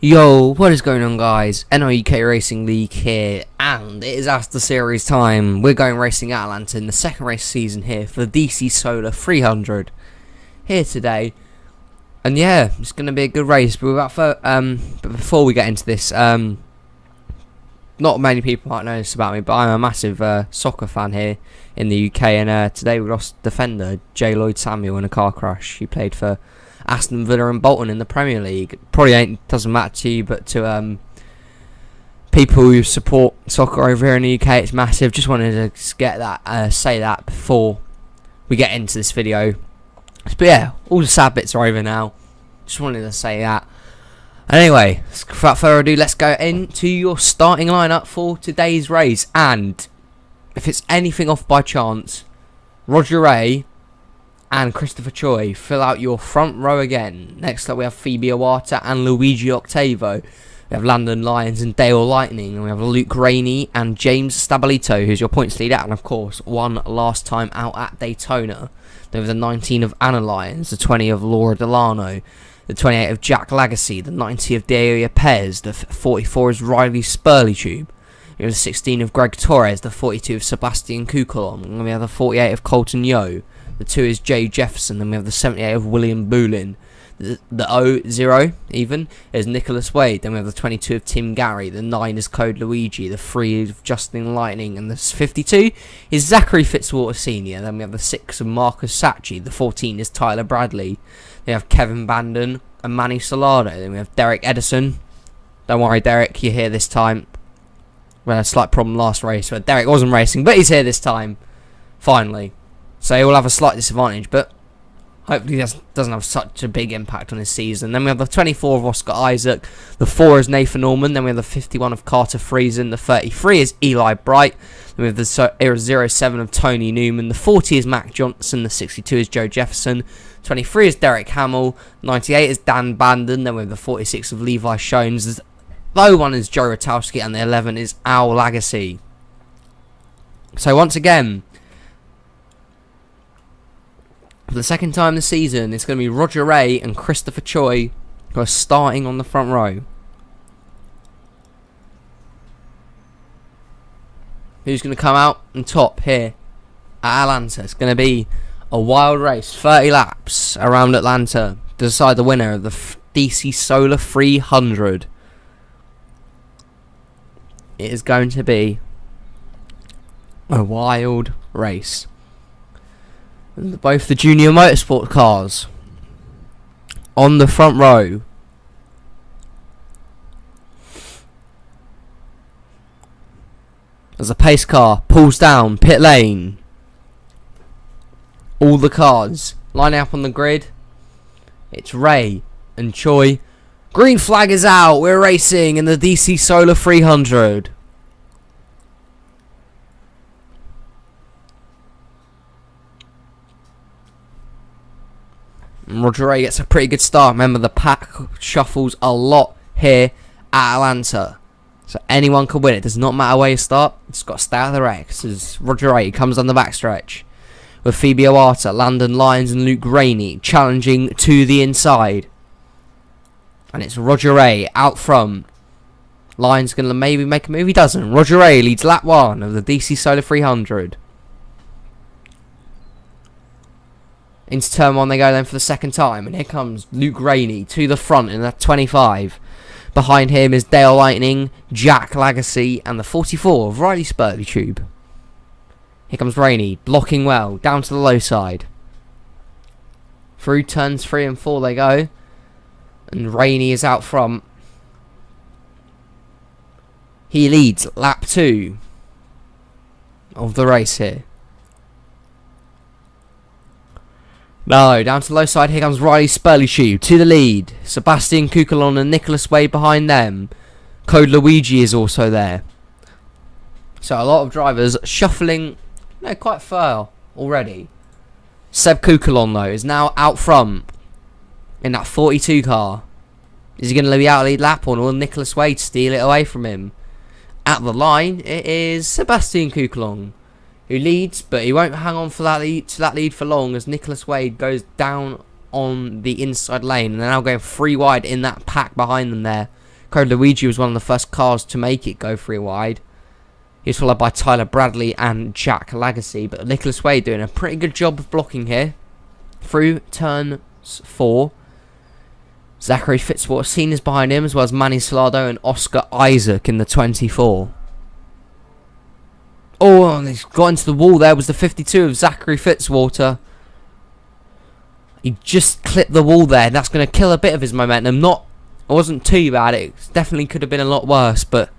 Yo, what is going on, guys? NRUK Racing League here, and it is ASDA series time. We're going racing at Atlanta in the second race season here for the DC Solar 300 here today. And yeah, it's going to be a good race. But before we get into this, not many people might know this about me, but I'm a massive soccer fan here in the UK. And today we lost defender J. Lloyd Samuel in a car crash. He played for Aston Villa and Bolton in the Premier League. Probably doesn't matter to you, but to people who support soccer over here in the UK, it's massive. Just wanted to get that, say that before we get into this video. But yeah, all the sad bits are over now. Just wanted to say that. Anyway, without further ado, let's go into your starting lineup for today's race. And if it's anything off by chance, Roger Ray and Christopher Choi fill out your front row again. Next up we have Phoebe Iwata and Luigi Octavo. We have Landon Lyons and Dale Lightning. And we have Luke Rainey and James Stabilito, who's your points leader, and of course won last time out at Daytona. Then we have the 19 of Anna Lyons, the 20 of Laura Delano, the 28 of Jack Lagacy, the 90 of Delia Pez, the 44 is Riley Spurleytube. We have the 16 of Greg Torres, the 42 of Sebastian Kukulon, and we have the 48 of Colton Yo. The 2 is Jay Jefferson, then we have the 78 of William Boolin. The 0 even is Nicholas Wade, then we have the 22 of Tim Gary, the 9 is Code Luigi, the 3 is Justin Lightning, and the 52 is Zachary Fitzwater Sr. Then we have the 6 of Marcus Sachi, the 14 is Tyler Bradley. Then we have Kevin Bandon and Manny Solano. Then we have Derek Edison. Don't worry, Derek, you're here this time. We had a slight problem last race where Derek wasn't racing, but he's here this time, finally. So he will have a slight disadvantage, but hopefully this doesn't have such a big impact on his season. Then we have the 24 of Oscar Isaac, the 4 is Nathan Norman, then we have the 51 of Carter Friesen, the 33 is Eli Bright, then we have the 07 of Tony Newman, the 40 is Mac Johnson, the 62 is Joe Jefferson, 23 is Derek Hamill, 98 is Dan Bandon, then we have the 46 of Levi Shones, the low one is Joe Rotowski, and the 11 is Al Lagacy. So once again, for the second time this season, it's going to be Roger Ray and Christopher Choi who are starting on the front row. Who's going to come out on top here at Atlanta? It's going to be a wild race, 30 laps around Atlanta to decide the winner of the DC Solar 300. It is going to be a wild race. Both the junior motorsport cars on the front row. As a pace car pulls down pit lane. All the cars lining up on the grid. It's Ray and Choi. Green flag is out. We're racing in the DC Solar 300. Roger Ray gets a pretty good start. Remember, the pack shuffles a lot here at Atlanta, so anyone can win. It does not matter where you start. It's got to stay out of the wrecks. As Roger Ray comes on the backstretch with Phoebe Iwata, Landon Lyons and Luke Rainey challenging to the inside, and it's Roger Ray out front. Lyons going to maybe make a move. He doesn't. Roger Ray leads lap 1 of the DC Solar 300. Into turn 1 they go then for the second time, and here comes Luke Rainey to the front in that 25. Behind him is Dale Lightning, Jack Lagacy, and the 44 of Riley Spurleytube. Here comes Rainey, blocking well, down to the low side. Through turns 3 and 4 they go, and Rainey is out front. He leads lap 2 of the race here. No, down to the low side, here comes Riley Spurleytube to the lead. Sebastian Kukulon and Nicholas Wade behind them. Code Luigi is also there. So a lot of drivers shuffling quite far already. Seb Kukulon, though, is now out front in that 42 car. Is he going to be out lead lap, or will Nicholas Wade steal it away from him? At the line, it is Sebastian Kukulon who leads, but he won't hang on for that lead for long, as Nicholas Wade goes down on the inside lane, and they're now going 3 wide in that pack behind them there. Code Luigi was one of the first cars to make it go 3 wide. He's followed by Tyler Bradley and Jack Legacy, but Nicholas Wade doing a pretty good job of blocking here. Through turn 4. Zachary Fitzwater Sr. is behind him, as well as Manny Salado and Oscar Isaac in the 24. Oh, and he's got into the wall there. Was the 52 of Zachary Fitzwater. He just clipped the wall there. That's going to kill a bit of his momentum. It wasn't too bad. It definitely could have been a lot worse, but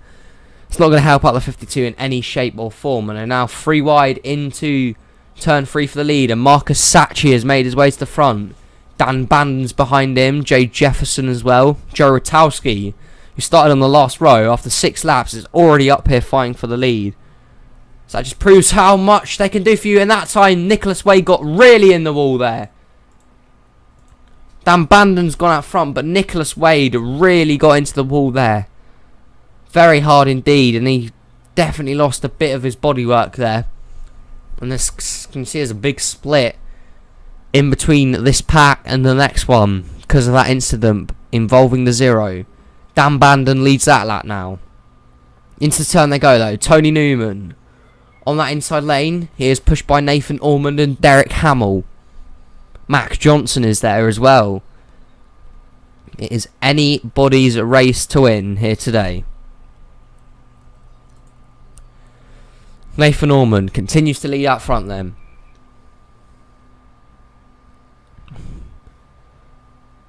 it's not going to help out the 52 in any shape or form. And they're now 3 wide into turn 3 for the lead. And Marcus Sacchi has made his way to the front. Dan Bandon's behind him. Jay Jefferson as well. Joe Rotowski, who started on the last row after 6 laps, is already up here fighting for the lead. So that just proves how much they can do for you. And that time, Nicholas Wade got really in the wall there. Dan Bandon's gone out front, but Nicholas Wade really got into the wall there. Very hard indeed, and he definitely lost a bit of his bodywork there. And this, you can see, there's a big split in between this pack and the next one because of that incident involving the 0. Dan Bandon leads that lap now. Into the turn they go though. Tony Newman on that inside lane. He is pushed by Nathan Ormond and Derek Hamill. Mac Johnson is there as well. It is anybody's race to win here today. Nathan Ormond continues to lead out front then.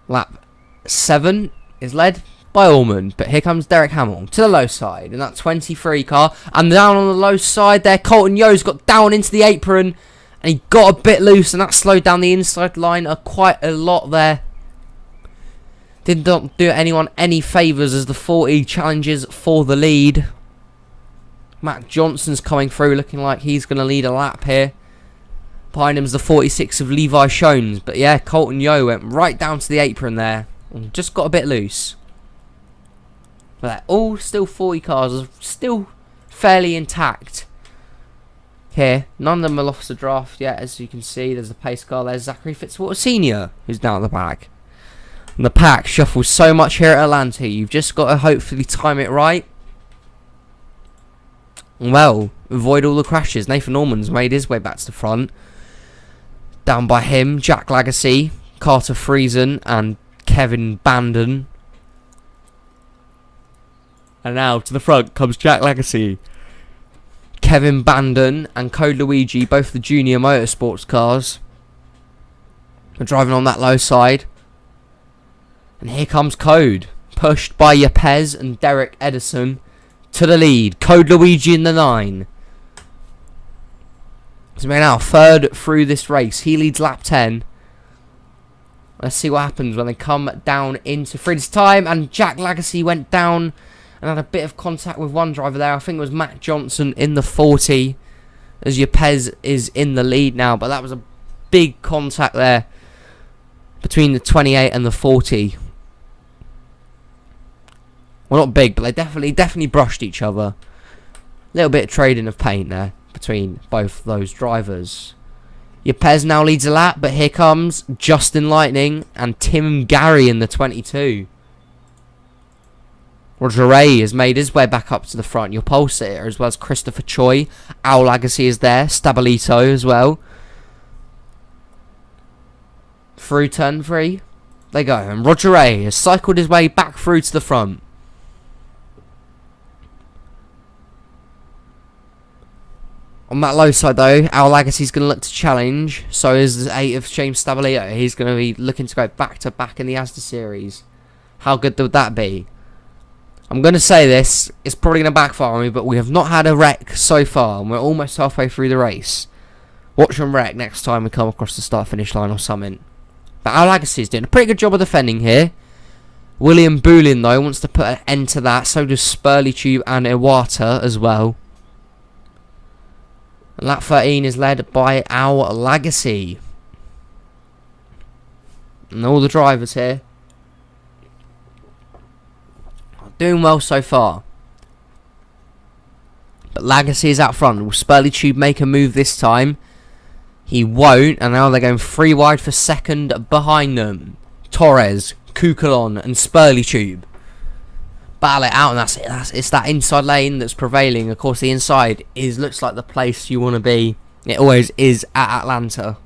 Lap 7 is led by Ormond, but here comes Derek Hamill to the low side in that 23 car, and down on the low side there, Colton Yo's got down into the apron and he got a bit loose, and that slowed down the inside line quite a lot there. Did not do anyone any favours as the 40 challenges for the lead. Matt Johnson's coming through looking like he's going to lead a lap here. Behind him is the 46 of Levi Shones. But yeah, Colton Yo went right down to the apron there and just got a bit loose. But they're all still 40 cars, still fairly intact here. None of them are lost the draft yet, as you can see. There's a pace car. There's Zachary Fitzwater Sr., who's down at the back. And the pack shuffles so much here at Atlanta. You've just got to hopefully time it right. Well, avoid all the crashes. Nathan Norman's made his way back to the front. Down by him, Jack Legacy, Carter Friesen, and Kevin Bandon. And now to the front comes Jack Legacy. Kevin Bandon and Code Luigi, both the junior motorsports cars, are driving on that low side. And here comes Code, pushed by Yepes and Derek Edison to the lead. Code Luigi in the 9. So we're now third through this race. He leads lap 10. Let's see what happens when they come down into Frid's time. And Jack Legacy went down and had a bit of contact with one driver there. I think it was Matt Johnson in the 40. As Yepes is in the lead now. But that was a big contact there between the 28 and the 40. Well, not big, but they definitely brushed each other. A little bit of trading of paint there between both those drivers. Yepes now leads a lap, but here comes Justin Lightning and Tim Gary in the 22. Roger Ray has made his way back up to the front. Your pole sitter, as well as Christopher Choi. Owl Legacy is there. Stabilito as well. Through turn 3 they go, and Roger Ray has cycled his way back through to the front. On that low side though, our Legacy's going to look to challenge. So is the 8 of James Stabilito. He's going to be looking to go back to back in the ASDA series. How good would that be? I'm going to say this, it's probably going to backfire on me, but we have not had a wreck so far, and we're almost halfway through the race. Watch them wreck next time we come across the start finish line or something. But our Legacy's doing a pretty good job of defending here. William Boolin though wants to put an end to that. So does Spurley Tube and Iwata as well. And lap 13 is led by our Legacy. And all the drivers here are doing well so far. But Legacy is out front. Will Spurley Tube make a move this time? He won't, and now they're going 3 wide for second behind them. Torres, Kukulon and Spurley Tube. battle it out, and that's it. It's that inside lane that's prevailing. Of course, the inside looks like the place you want to be. It always is at Atlanta.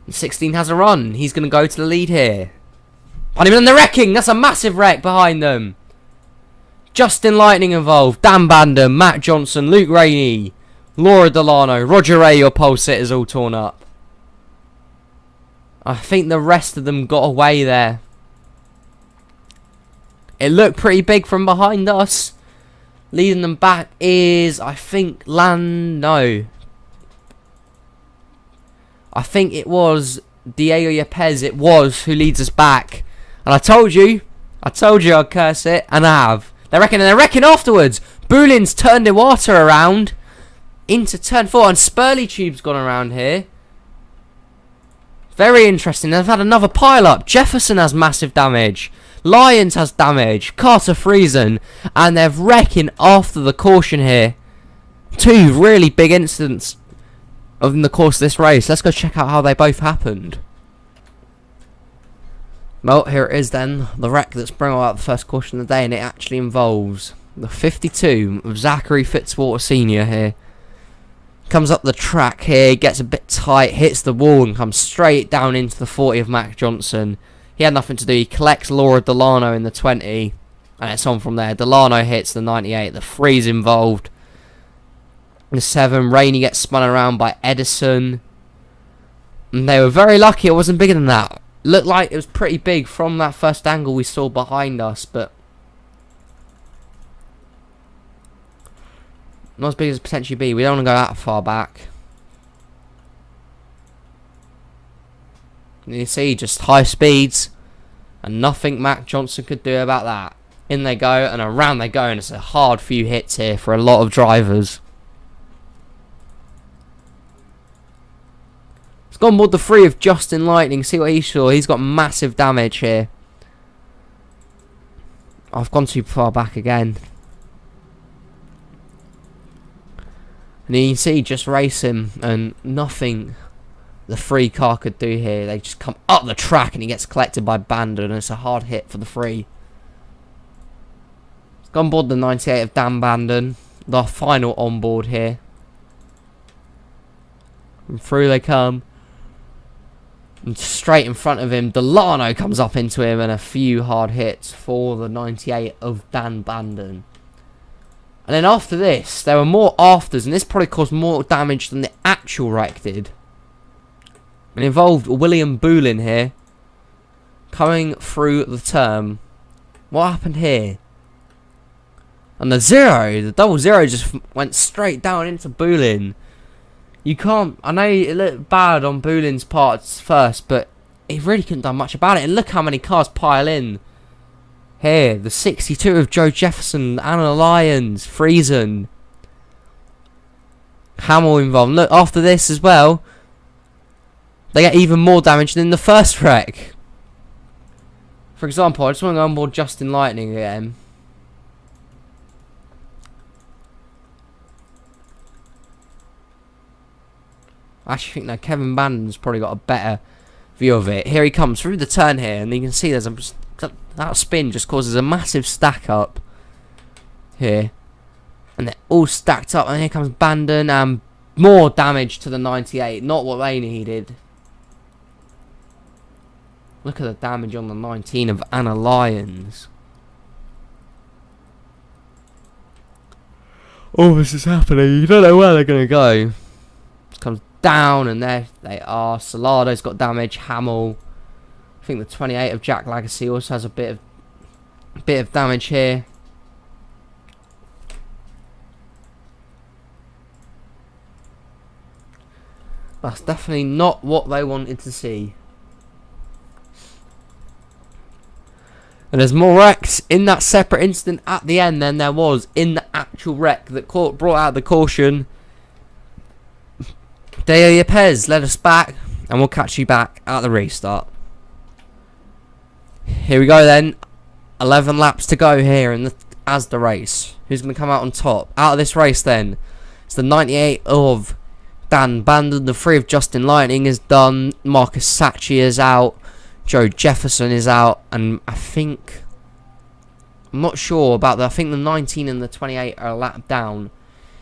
And 16 has a run. He's going to go to the lead here. On him, and they're wrecking. That's a massive wreck behind them. Justin Lightning involved. Dan Bandon, Matt Johnson, Luke Rainey, Laura Delano, Roger Ray, your pole sitters all torn up. I think the rest of them got away there. It looked pretty big from behind us. Leading them back is, I think, I think it was Diego Yepes. It was who leads us back. And I told you I'd curse it, and I have. They're wrecking afterwards. Boolin's turned Iwata around into turn 4, and Spurley Tube's gone around here. Very interesting. They've had another pile up. Jefferson has massive damage. Lyons has damage. Carter Friesen, and they're wrecking after the caution here. Two really big incidents in the course of this race. Let's go check out how they both happened. Well, here it is then, the wreck that's brought out the first caution of the day, and it actually involves the 52 of Zachary Fitzwater Sr. here. Comes up the track here, gets a bit tight, hits the wall, and comes straight down into the 40 of Mac Johnson. He had nothing to do. He collects Laura Delano in the 20, and it's on from there. Delano hits the 98, the 3's involved. The 7, Rainey gets spun around by Edison. And they were very lucky it wasn't bigger than that. Looked like it was pretty big from that first angle we saw behind us, but not as big as it potentially be. We don't want to go that far back. And you see, just high speeds, and nothing Mac Johnson could do about that. In they go, and around they go, and it's a hard few hits here for a lot of drivers. Go on board the 3 of Justin Lightning, see what he saw. He's got massive damage here. I've gone too far back again. And you can see just racing, and nothing the 3 car could do here. They just come up the track, and he gets collected by Bandon, and it's a hard hit for the 3. Let's go on board the 98 of Dan Bandon, the final on board here. And through they come. And straight in front of him, Delano comes up into him, and a few hard hits for the 98 of Dan Bandon. And then after this, there were more afters, and this probably caused more damage than the actual wreck did. It involved William Boolin here, coming through the turn. What happened here? And the double zero just went straight down into Boolin. You can't, I know it looked bad on Boolin's parts first, but he really couldn't do much about it. And look how many cars pile in. Here, the 62 of Joe Jefferson, Anna Lyons, Friesen, Hamill involved. Look, after this as well, they get even more damage than the first wreck. For example, I just want to go on board Justin Lightning again. I actually think that Kevin Bandon's probably got a better view of it. Here he comes through the turn here, and you can see that spin just causes a massive stack up here. And they're all stacked up, and here comes Bandon, and more damage to the 98, not what they needed. Look at the damage on the 19 of Anna Lyons. Oh, this is happening. You don't know where they're going to go. Comes down, and there they are. Salado's got damage. Hamill. I think the 28 of Jack Lagacy also has a bit of damage here. That's definitely not what they wanted to see. And there's more wrecks in that separate incident at the end than there was in the actual wreck that brought out the caution. Diego Yepes led us back, and we'll catch you back at the restart. Here we go then. 11 laps to go here in the ASDA race. Who's going to come out on top? Out of this race then, it's the 98 of Dan Bandon. The 3 of Justin Lightning is done. Marcus Sacchi is out. Joe Jefferson is out. And I think I'm not sure about that. I think the 19 and the 28 are a lap down.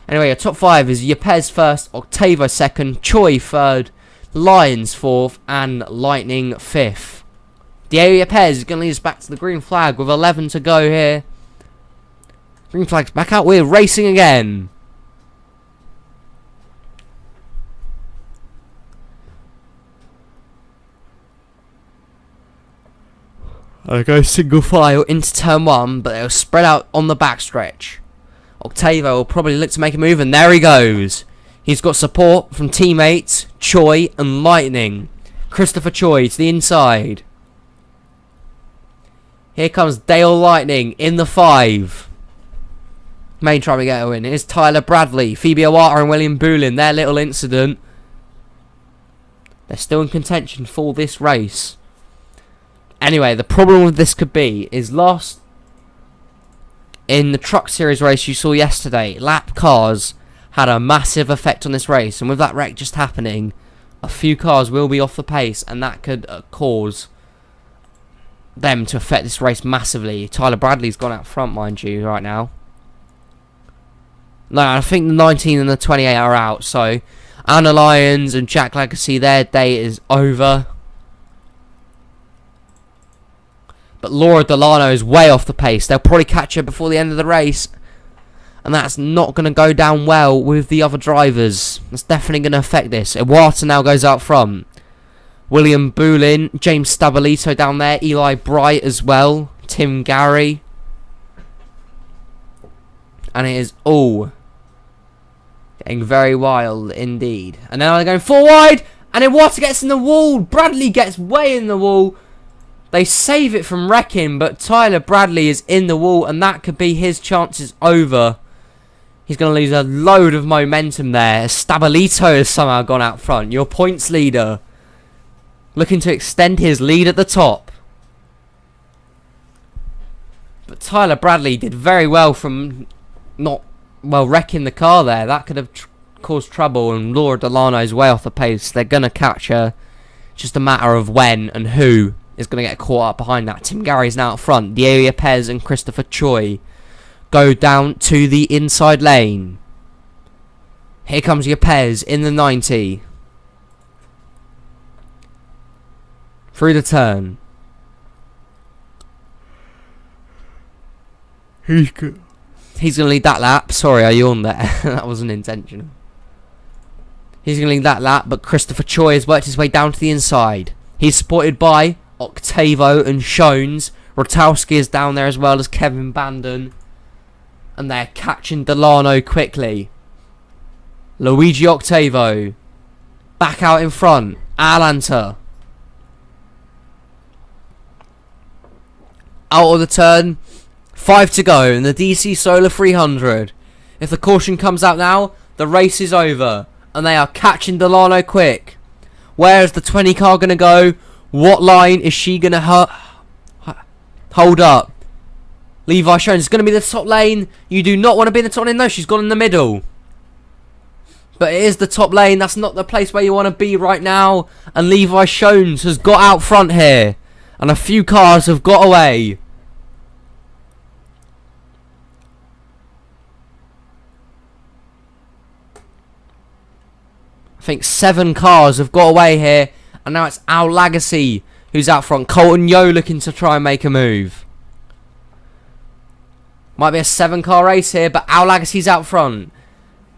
Anyway, your top 5 is Yepes first, Octavo second, Choi third, Lions fourth, and Lightning fifth. Diego Yepes is going to lead us back to the green flag with 11 to go here. Green flag's back out. We're racing again. I go single file into turn 1, but they'll spread out on the backstretch. Octavo will probably look to make a move, and there he goes. He's got support from teammates Choi and Lightning. Christopher Choi to the inside. Here comes Dale Lightning in the 5. Main trying to get a win. Here's Tyler Bradley, Phoebe Owata and William Boolin. Their little incident. They're still in contention for this race. Anyway, the problem with this could be is last in the Truck Series race you saw yesterday, lap cars had a massive effect on this race, and with that wreck just happening, a few cars will be off the pace, and that could cause them to affect this race massively. Tyler Bradley's gone out front, mind you, right now. No, I think the 19 and the 28 are out, so Anna Lyons and Jack Legacy, their day is over. But Laura Delano is way off the pace. They'll probably catch her before the end of the race. And that's not going to go down well with the other drivers. That's definitely going to affect this. Iwata now goes out front. William Boolin, James Stabilito down there. Eli Bright as well. Tim Gary. And it is all getting very wild indeed. And now they're going 4 wide. And Iwata gets in the wall. Bradley gets way in the wall. They save it from wrecking, but Tyler Bradley is in the wall, and that could be his chances over. He's going to lose a load of momentum there. Stabilito has somehow gone out front. Your points leader looking to extend his lead at the top. But Tyler Bradley did very well from not, wrecking the car there. That could have caused trouble, and Laura Delano's way off the pace. They're going to catch her. Just a matter of when and who is going to get caught up behind that. Tim Gary's now out front. Diego Yepes and Christopher Choi go down to the inside lane. Here comes Yepes in the 90. Through the turn. He's going to lead that lap. Sorry, I yawned there. That wasn't intentional. He's going to lead that lap, but Christopher Choi has worked his way down to the inside. He's supported by Octavo and Shones. Rotowski is down there as well as Kevin Bandon. And they're catching Delano quickly. Luigi Octavo back out in front. Atlanta out of the turn. 5 to go in the DC Solar 300. If the caution comes out now, the race is over. And they are catching Delano quick. Where is the 20 car going to go? What line is she going to hold up? Levi Shones is going to be the top lane. You do not want to be in the top lane. No, she's gone in the middle. But it is the top lane. That's not the place where you want to be right now. And Levi Shones has got out front here. And a few cars have got away. I think 7 cars have got away here. And now it's Al Lagacy who's out front. Colton Yo looking to try and make a move. Might be a 7-car race here, but Al Lagacy's out front.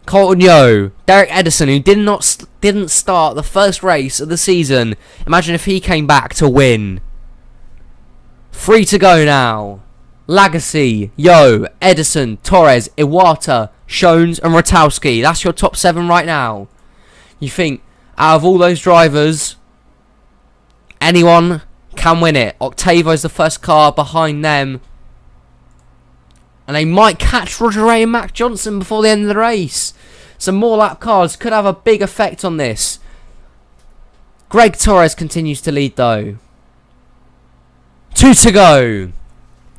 Colton Yo, Derek Edison, who didn't start the first race of the season. Imagine if he came back to win. 3 to go now. Lagacy, Yo, Edison, Torres, Iwata, Shones and Rotowski. That's your top 7 right now. You think out of all those drivers, anyone can win it. Octavo's the first car behind them. And they might catch Roger Ray and Mac Johnson before the end of the race. Some more lap cars could have a big effect on this. Greg Torres continues to lead though. 2 to go.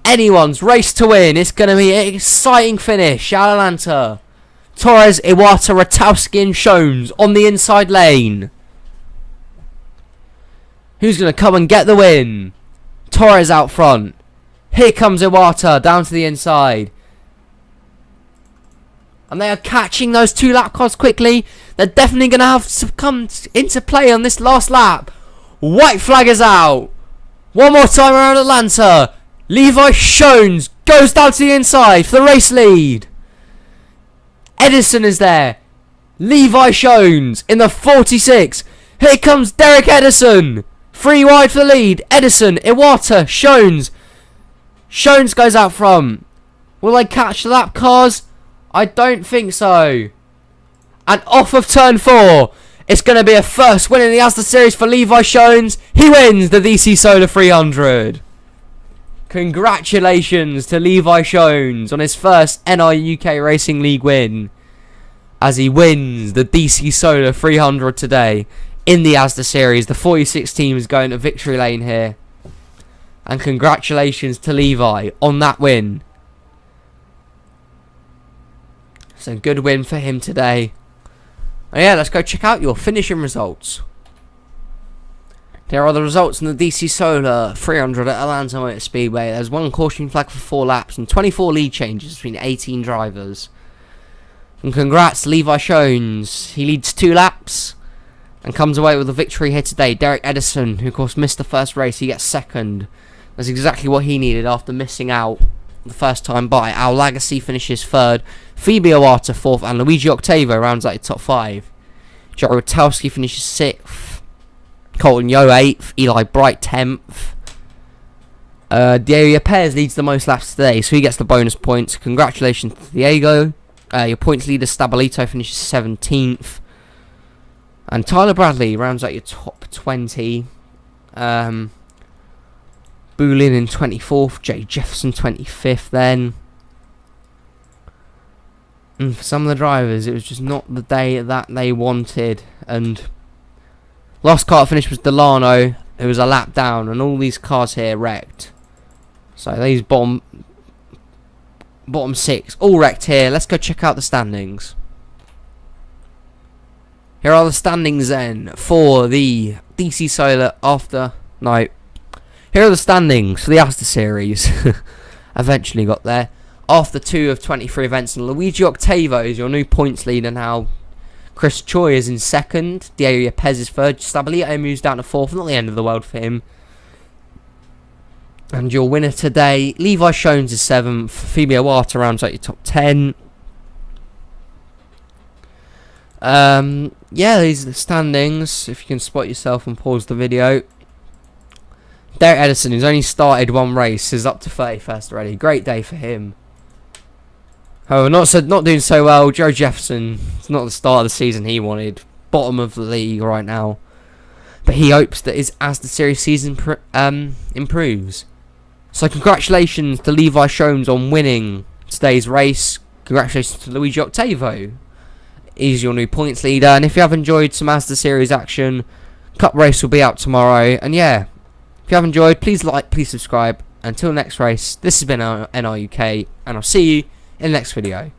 Anyone's race to win. It's going to be an exciting finish. Atlanta. Torres, Iwata, Rotowski and Shones on the inside lane. Who's going to come and get the win? Torres out front. Here comes Iwata down to the inside. And they are catching those 2 lap cars quickly. They're definitely going to have to come into play on this last lap. White flag is out. One more time around Atlanta. Levi Shones goes down to the inside for the race lead. Edison is there. Levi Shones in the 46. Here comes Derek Edison. 3 wide for the lead. Edison, Iwata, Shones. Shones goes out front. Will they catch the lap cars? I don't think so. And off of turn 4. It's going to be a first win in the ASDA series for Levi Shones. He wins the DC Solar 300. Congratulations to Levi Shones on his first NRUK Racing League win, as he wins the DC Solar 300 today in the ASDA series. The 46 team is going to victory lane here. And congratulations to Levi on that win. So good win for him today. And yeah, let's go check out your finishing results. There are the results in the DC Solar 300 at Atlanta Motor Speedway. There's 1 caution flag for 4 laps and 24 lead changes between 18 drivers. And congrats to Levi Shones. He leads 2 laps and comes away with a victory here today. Derek Edison, who of course missed the first race, he gets 2nd. That's exactly what he needed after missing out the first time by. Al Lagasse finishes 3rd. Phoebe Iwata 4th. And Luigi Octavo rounds out the top 5. Joe Rotowski finishes 6th. Colton Yo 8th. Eli Bright 10th. Diego Perez leads the most laps today, so he gets the bonus points. Congratulations to Diego. Your points leader Stabilito finishes 17th. And Tyler Bradley rounds out your top 20. Boolin in 24th. Jay Jefferson 25th then. And for some of the drivers, it was just not the day that they wanted. And last car finish was Delano, who was a lap down, and all these cars here wrecked. So these bottom 6 all wrecked here. Let's go check out the standings. Here are the standings then for the DC Solar after night. Here are the standings for the ASDA series. Eventually got there. After 2 of 23 events, and Luigi Octavo is your new points leader now. Chris Choi is in 2nd. Diego Pez is 3rd. Stabilito moves down to 4th. Not the end of the world for him. And your winner today, Levi Shones, is 7th. Phoebe Iwata rounds out your top 10. Yeah, these are the standings. If you can spot yourself and pause the video. Derek Edison, who's only started 1 race, is up to 31st already. Great day for him. However, not doing so well. Joe Jefferson, it's not the start of the season he wanted. Bottom of the league right now. But he hopes that his ASDA series season improves. So congratulations to Levi Shones on winning today's race. Congratulations to Luigi Octavo. He's your new points leader. And if you have enjoyed some ASDA series action, Cup race will be out tomorrow. And yeah, if you have enjoyed, please like, please subscribe. Until next race, this has been NRUK, and I'll see you in the next video.